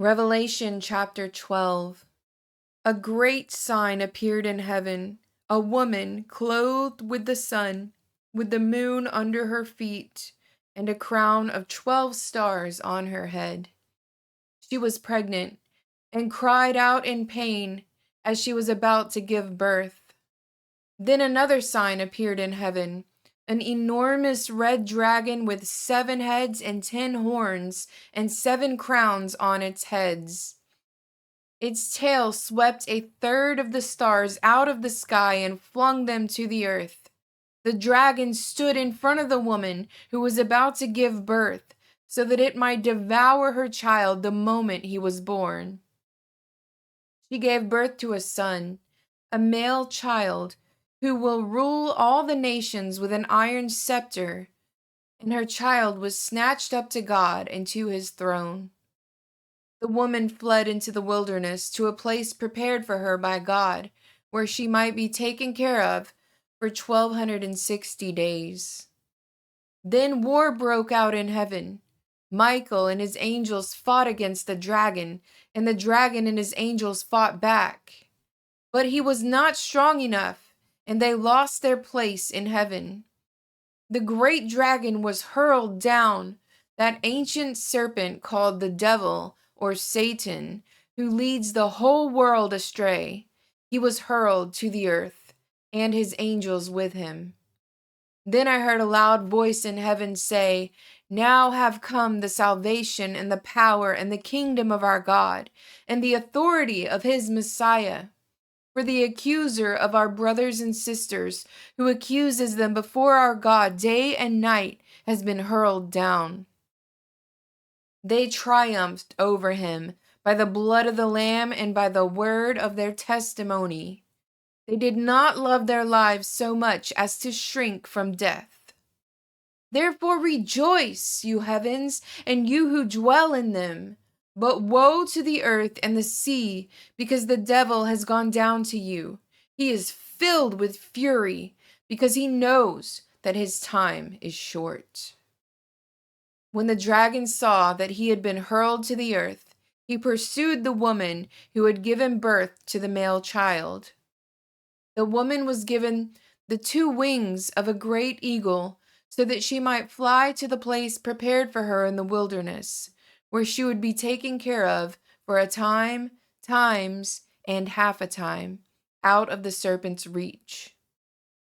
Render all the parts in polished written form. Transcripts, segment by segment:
Revelation chapter 12. A great sign appeared in heaven, a woman clothed with the sun, with the moon under her feet, and a crown of 12 stars on her head. She was pregnant and cried out in pain as she was about to give birth. Then another sign appeared in heaven, an enormous red dragon with 7 heads and 10 horns and 7 crowns on its heads. Its tail swept a third of the stars out of the sky and flung them to the earth. The dragon stood in front of the woman who was about to give birth, so that it might devour her child the moment he was born. She gave birth to a son, a male child, who will rule all the nations with an iron scepter, and her child was snatched up to God and to his throne. The woman fled into the wilderness to a place prepared for her by God, where she might be taken care of for 1260 days. Then war broke out in heaven. Michael and his angels fought against the dragon, and the dragon and his angels fought back. But he was not strong enough, and they lost their place in heaven. The great dragon was hurled down, that ancient serpent called the devil or Satan, who leads the whole world astray. He was hurled to the earth, and his angels with him. Then I heard a loud voice in heaven say, "Now have come the salvation and the power and the kingdom of our God, and the authority of his Messiah. For the accuser of our brothers and sisters, who accuses them before our God day and night, has been hurled down. They triumphed over him by the blood of the Lamb and by the word of their testimony. They did not love their lives so much as to shrink from death. Therefore rejoice, you heavens, and you who dwell in them. But woe to the earth and the sea, because the devil has gone down to you. He is filled with fury, because he knows that his time is short." When the dragon saw that he had been hurled to the earth, he pursued the woman who had given birth to the male child. The woman was given the 2 wings of a great eagle, so that she might fly to the place prepared for her in the wilderness, where she would be taken care of for a time, times, and half a time, out of the serpent's reach.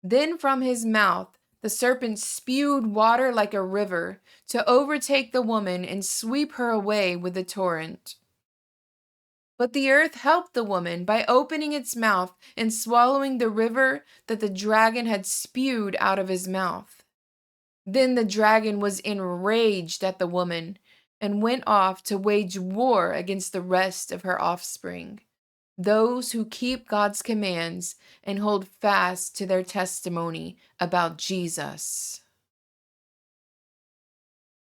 Then from his mouth the serpent spewed water like a river to overtake the woman and sweep her away with the torrent. But the earth helped the woman by opening its mouth and swallowing the river that the dragon had spewed out of his mouth. Then the dragon was enraged at the woman and went off to wage war against the rest of her offspring, those who keep God's commands and hold fast to their testimony about Jesus.